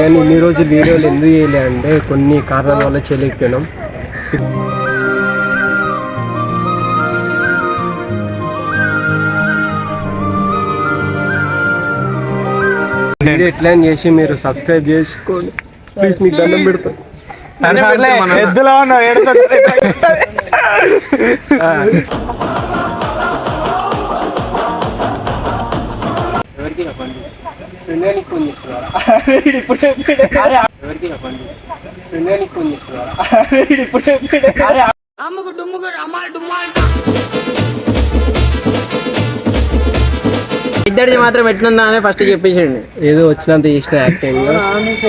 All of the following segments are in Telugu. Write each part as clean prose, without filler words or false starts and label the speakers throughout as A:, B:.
A: కానీ ఇన్ని రోజులు వీడియోలు ఎందుకు చేయలే అంటే కొన్ని కారణాల వల్ల చేయలేకపోయినాం. వీడియో ఎట్లా చేసి మీరు సబ్స్క్రైబ్ చేసుకోండి ప్లీజ్, మీకు దండం పెడతాం.
B: ఎద్దులో
C: ఇద్దరిది మాత్రం ఎట్లుందా అని ఫస్ట్ చెప్పేసిండి.
A: ఏదో వచ్చినంత చేసిన యాక్టింగ్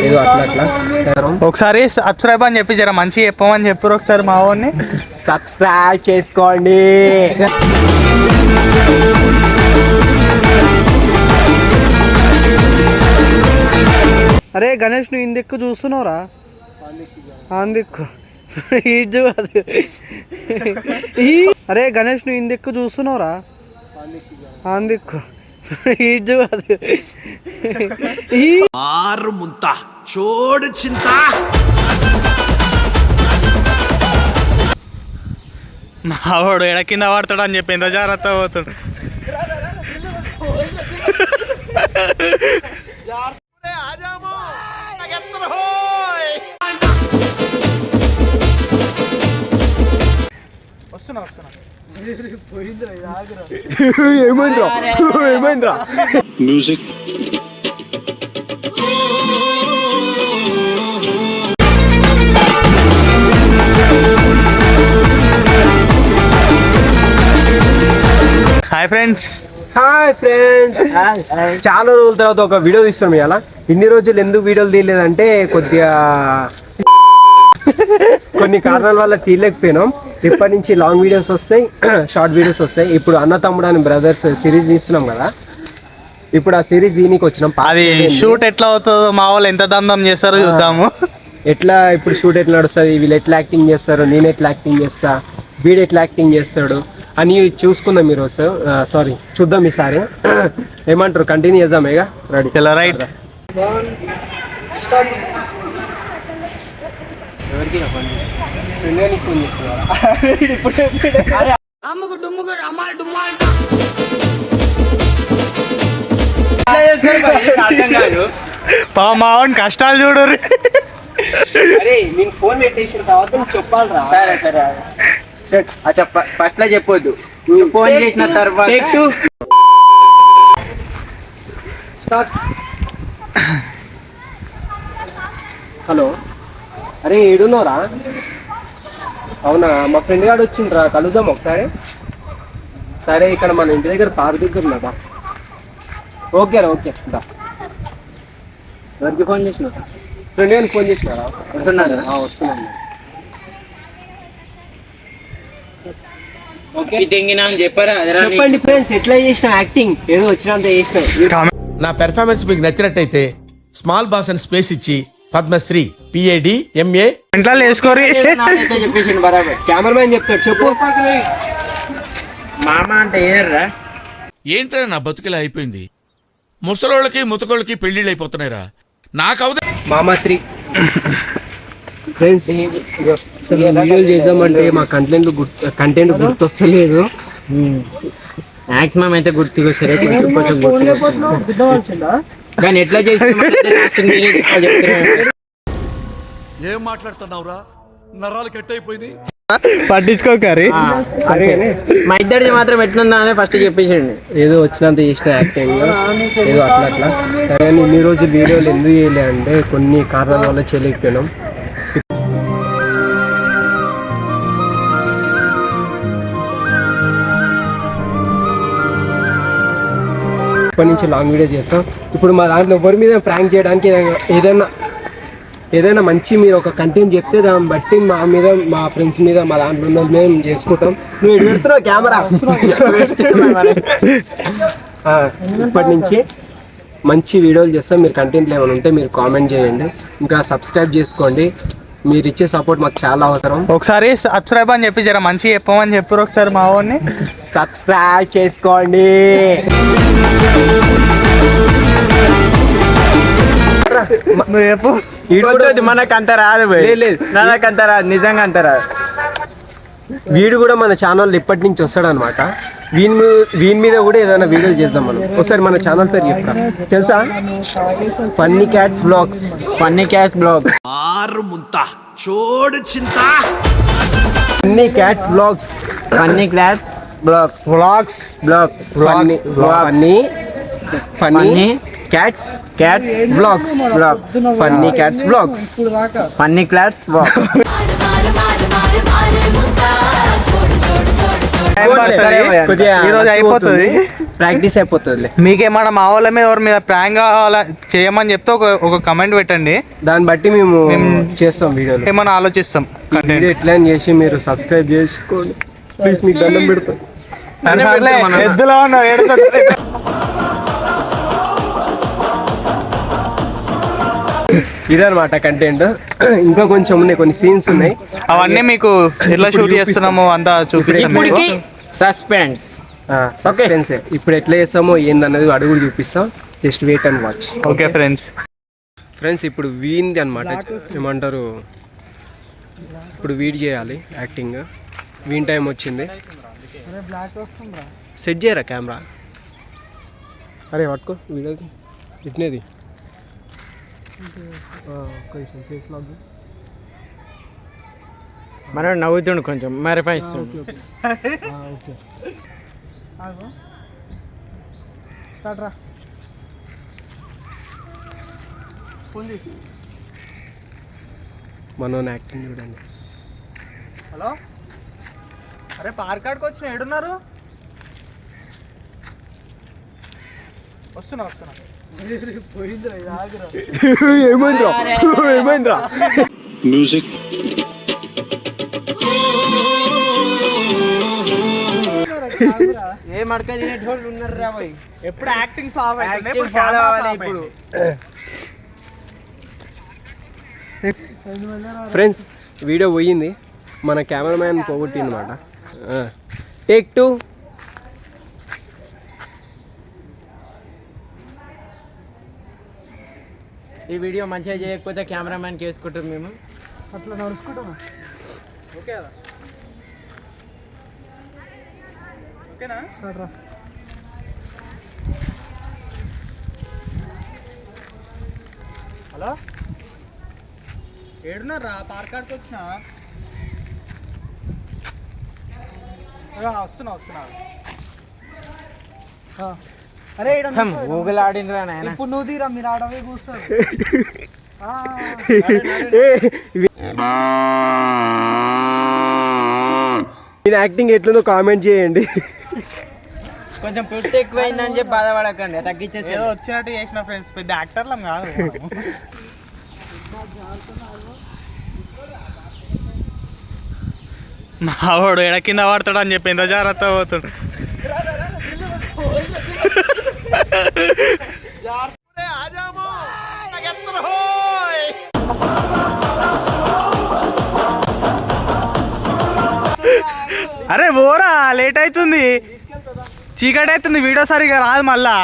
A: ఏదో అట్లా అట్లా.
B: ఒకసారి సబ్స్క్రైబ్ అని చెప్పి జర మంచి చెప్పమని చెప్పారు ఒకసారి మా వాడిని.
A: సబ్స్క్రైబ్ చేసుకోండి.
B: అరే గణేష్ నువ్వు ఇందెక్కు చూస్తున్నావురా? అందుకు అరే గణేష్ నువ్వు ఇందెక్కు చూస్తున్నావురా? అందుకు
D: చోడు చింత
B: మావాడు ఎడ కింద పడతాడు అని చెప్పి ఎంత జాగ్రత్త పోతాడు. వస్తున్నా
A: ఏమైందిరా
D: మ్యూజిక్
B: హాయ్ ఫ్రెండ్స్.
A: చాలా రోజుల తర్వాత ఒక వీడియో తీస్తాం ఇలా. ఇన్ని రోజులు ఎందుకు వీడియోలు తీయలేదంటే కొద్దిగా కొన్ని కారణాల వల్ల తీయలేకపోయినాం. ఇప్పటి నుంచి లాంగ్ వీడియోస్ వస్తాయి, షార్ట్ వీడియోస్ వస్తాయి. ఇప్పుడు అన్న తమ్ముడు అని బ్రదర్స్ సిరీస్ తీస్తున్నాం కదా, ఇప్పుడు ఆ సిరీస్ దీనికి వచ్చినాం.
B: అది షూట్ ఎట్లా అవుతుందో మా వాళ్ళు ఎంత దందం చేస్తారో చూద్దాము.
A: ఎట్లా ఇప్పుడు షూట్ ఎట్లా నడుస్తుంది, వీళ్ళు ఎట్లా యాక్టింగ్ చేస్తారు, నేను ఎట్లా యాక్టింగ్ చేస్తా, వీడు ఎట్లా యాక్టింగ్ చేస్తాడు అని చూసుకుందాం ఈరోజు. సారీ చూద్దాం ఈసారి. ఏమంటారు, కంటిన్యూ చేద్దాం ఇక. రెడీ
B: చలో రైట్. మావన్ కష్టాలు చూడు.
A: నేను ఫోన్ పెట్టేసిన తర్వాత చెప్పాలరా.
C: సరే సరే ఫస్ట్ లో చెప్పొద్దు, ఫోన్ చేసిన తర్వాత.
A: హలో, అరే ఏడున్నారా? అవునా, మా ఫ్రెండ్ గారు వచ్చిండ్రా, కలుద్దాం ఒకసారి. సరే, ఇక్కడ మన ఇంటి దగ్గర పార్క్ దగ్గర ఉన్నదా? ఓకేరా, ఓకే.
C: ఎవరికి ఫోన్ చేసిన?
A: ఫ్రెండ్ గారికి ఫోన్ చేసినారా?
C: వస్తున్నారా?
A: వస్తున్నాను. చెప్పండి ఫ్రెండ్స్, ఎట్లా చేసిన యాక్టింగ్? ఏదో వచ్చినంత చేసిన.
D: నా పెర్ఫార్మెన్స్ మీకు నచ్చినట్టయితే స్మాల్ బాస్ అని స్పేస్ ఇచ్చి పద్మశ్రీ PAD MA
B: ఇంట్లో వేసుకోరి
C: చెప్పేసిండు బరాబర్.
A: కెమెరామ్యాన్ చెప్తాడు, చెప్పు.
C: మామ అంటే ఏర్రా?
E: ఏంట్రా నా బతుకులా అయిపోయింది. ముసలోళ్ళకి ముతకోళ్ళకి పెళ్లిళ్ళు అయిపోతున్నాయిరా. నాకు అవదే
A: మామా 3. ఫ్రెండ్స్, అసలు వీడియోలు చేసామంటే మా కంటెంట్ గుర్తొస్తలేదు.
C: మాక్సిమం అయితే గుర్తుకొస్తారు, కొంచెం కానీ ఎట్లా చేసి
E: ఏం మాట్లాడుతున్నావురా? నరాలు కట్ అయిపోయింది.
B: పట్టించుకోకరి.
C: మా ఇద్దరిది మాత్రం ఎట్లుందా అని ఫస్ట్ చెప్పేసిండి.
A: ఏదో వచ్చినంత చేసిన యాక్టింగ్ ఏదో అట్లా అట్లా. సరే కానీ ఇన్ని రోజులు వీడియోలు ఎందుకు చేయలే అంటే కొన్ని కారణాల వల్ల చేయలేకపోయినాం. ఇప్పటి నుంచి లాంగ్ వీడియో చేస్తాం. ఇప్పుడు మా దాంట్లో ఎవరి మీద ప్రాంక్ చేయడానికి ఏదైనా మంచి మీరు ఒక కంటెంట్ చెప్తే దాన్ని బట్టి మా మీద, మా ఫ్రెండ్స్ మీద, మా దాంట్లో ఉన్న మేము చేసుకుంటాం. నువ్వు ఎటు పెడుతున్నావు కెమెరా? ఇప్పటి నుంచి మంచి వీడియోలు చేస్తాం. మీరు కంటెంట్లు ఏమైనా ఉంటే మీరు కామెంట్ చేయండి, ఇంకా సబ్స్క్రైబ్ చేసుకోండి. మీరు ఇచ్చే సపోర్ట్ మాకు చాలా అవసరం.
B: ఒకసారి సబ్స్క్రైబ్ అని చెప్పి జర మంచి చెప్పమని చెప్పారు ఒకసారి మా వాడిని.
A: సబ్స్క్రైబ్ చేసుకోండి.
B: నువ్వు చెప్పు.
C: వద్దు, మనకు అంత రాదు భయ్.
A: లేదు.
C: నాకంత రాదు, నిజంగా అంత రాదు.
A: వీడు కూడా మన ఛానల్ ఇప్పటి నుంచి వస్తాడు అనమాట. వీని మీద కూడా ఏదైనా వీడియో చేద్దాం మనం. ఒకసారి మన ఛానల్ పేరు చెప్తా, తెలుసా? Funny cats blogs.
C: Funny cash blog.
A: Funny cats blogs.
C: Funny cash blogs.
B: Vlogs.
C: Blogs.
A: Funny funny cats blogs. Funny cats blogs.
C: Funny cash blog.
B: ఈ రోజు అయిపోతుంది,
A: ప్రాక్టీస్ అయిపోతుంది.
B: మీకేమన్నా మా వాళ్ళ మీద ఎవరి మీద ప్రాంక్ అలా చేయమని చెప్తే ఒక కమెంట్ పెట్టండి,
A: దాన్ని బట్టి మేము చేస్తాం వీడియోలు.
B: ఏమన్నా ఆలోచిస్తాం.
A: వీడియో ఎట్లా చేసి మీరు సబ్స్క్రైబ్ చేసుకోండి ప్లీజ్, మీకు దండం పెడతాం.
B: ఎద్దులో ఉన్నావు, ఏడుస్తుంది.
A: ఇదనమాట కంటెంట్. ఇంకా కొంచెం ఉన్నాయి, కొన్ని సీన్స్ ఉన్నాయి.
B: అవన్నీ మీకు ఎట్లా షూట్ చేస్తున్నామో అంతా చూపిస్తాం.
C: ఇప్పటికి సస్పెన్స్.
A: సస్పెన్స్. ఇప్పుడు ఎట్లా చేస్తామో ఏందన్నది అడుగులు చూపిస్తాం. Just wait and watch.
B: Okay friends,
A: ఇప్పుడు వీంది అనమాట, ఏమంటారు, ఇప్పుడు వీడ్ చేయాలి యాక్టింగ్. వీన్ టైం వచ్చింది. సెట్ చేయరా కెమెరా? అరే పట్టుకో వీడియోకి ఇట్నేది. ఫేస్ లాగ్
C: మనోడు నవ్వుతుండు, కొంచెం మరిపాయిస్తుండు.
A: ఓకే మనోని యాక్టింగ్ చూడండి.
B: హలో, అరే పార్కాడ్కి వచ్చిన ఏడున్నారు? వస్తున్నా.
A: ఏమైందిరా?
F: Music.
C: ఏ మడక తినేటోళ్ళు ఉన్నారు రా పోయి.
B: ఎప్పుడు యాక్టింగ్ ఫ్లాప్ అవుతుంది,
C: యాక్టింగ్ ఫాలో అవ్వాలి ఇప్పుడు.
A: ఫ్రెండ్స్, వీడియో పోయింది, మన కెమెరామ్యాన్ పోగొట్టింది అనమాట. టేక్ 2.
C: ఈ వీడియో మంచిగా చేయకపోతే కెమెరామ్యాన్ చేసుకుంటాం మేము.
B: అట్లా నడుచుకుంటాను. ఓకేనా? హలో, ఏడున్నారా? పార్కాడ్కి వచ్చినా. వస్తున్నా. అరే
C: గూగుల్ ఆడినరా నాయన.
B: ఇప్పుడు నువ్వు తీరా, మీరు ఆడవే కూర్చోరు.
A: నేను యాక్టింగ్ ఎట్లుందో కామెంట్ చేయండి.
C: కొంచెం పుట్టి ఎక్కువైందని చెప్పి బాధపడకండి, తగ్గించేసి.
B: ఏదో వచ్చినట్టు చేసిన ఫ్రెండ్స్, పెద్ద యాక్టర్లం కాదు. మావాడు ఎడ కింద పడతాడు అని చెప్పి ఎంత జాగ్రత్త పోతాడు. అరే ఓరా, లేట్ అవుతుంది, చీకటి అవుతుంది, వీడియో సరిగా రాదు మళ్ళా.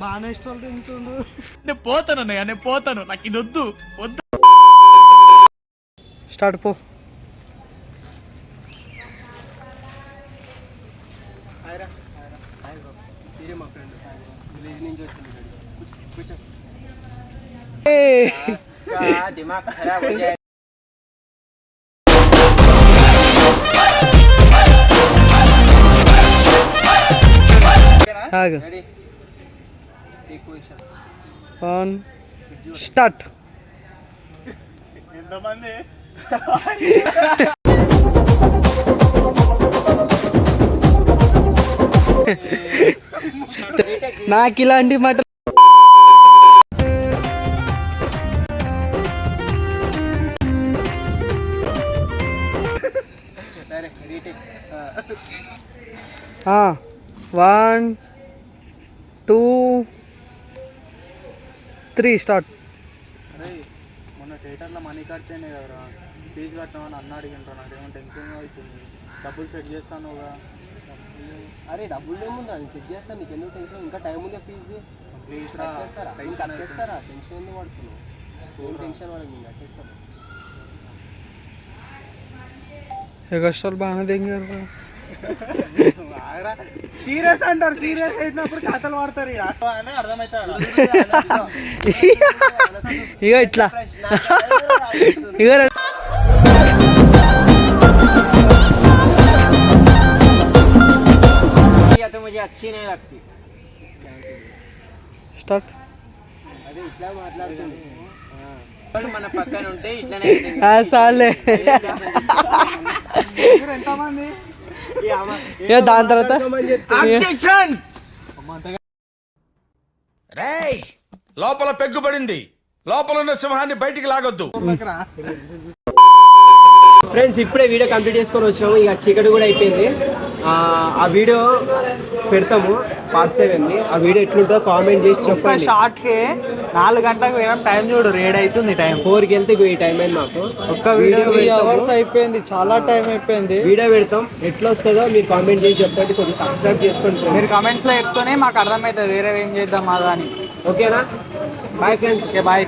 B: బాగానే ఇష్టం తింటుండు.
E: నేను పోతాను, నాకు ఇది వద్దు.
B: స్టార్ట్ పో.
A: మా ఫ్రెండ్ విలేజ్ నుంచి వచ్చింది.
C: దిమాగ్ ఖరాబ్ हो जाए.
B: స్టార్ట్. నాకు ఇలాంటి మాట
A: సరే రీటేక్.
B: 1 2 3 స్టార్ట్.
F: మొన్న థియేటర్లో మనీ ఖర్చు అయినాయి కదరా, ఫీజు కట్టామని అన్న అడిగింటారు. నాకేమో టెన్షన్ అవుతుంది. డబ్బులు సెట్ చేస్తానుగా.
A: అరే డబ్బులు ఏముందా, నేను సెట్ చేస్తాను, నీకు ఎందుకు టెన్షన్? ఇంకా టైం ఉందే, ఫీజు
F: ప్లీజ్ రా.
A: కట్టేస్తారా? టెన్షన్ ఎందుకు పడుతున్నావు? ఏం టెన్షన్ పడదు, నేను కట్టేస్తాను.
B: కష్టాలు బాగానే దిగారు.
F: సీరియస్ అంటారు, సీరియస్ అయినప్పుడు కథలు పడతారు అని అర్థమవుతాడు.
B: ఇక ఇట్లా ఇక
C: तो मुझे अच्छी नहीं लगती.
B: స్టార్ట్.
A: అదే ఇట్లా మాట్లాడుతుంది.
C: మన పక్కన ఉంటే ఇట్లనే
B: సార్లే.
F: ఎంతమంది
B: దాని తర్వాత
D: రేయ్ లోపల పెగ్గుపడింది, లోపల ఉన్న సింహాన్ని బయటికి లాగొద్దు.
A: ఫ్రెండ్స్ ఇప్పుడే వీడియో కంప్లీట్ చేసుకొని వచ్చాము. ఇక చీకటి కూడా అయిపోయింది. ఆ వీడియో పెడతాము పార్ట్ 7ని. ఆ వీడియో ఎట్లుంటుందో కామెంట్ చేసి చెప్పండి.
B: షార్ట్కి 4 గంటలకు పోయినాం. టైం చూడు, రేడ్ అవుతుంది. టైం
A: 4కి వెళ్తే ఈ టైం అయింది మాకు.
B: ఒక్క వీడియో 3 అవర్స్ అయిపోయింది. చాలా టైం అయిపోయింది.
A: వీడియో పెడతాం, ఎట్లా వస్తుందో మీరు కామెంట్ చేసి చెప్పండి. కొంచెం సబ్స్క్రైబ్ చేసుకోండి.
B: మీరు కామెంట్స్లో చెప్తూనే మాకు అర్థమవుతుంది వేరే ఏం చేద్దాం అదా అని.
A: ఓకేనా? Bye friends.
B: Okay bye.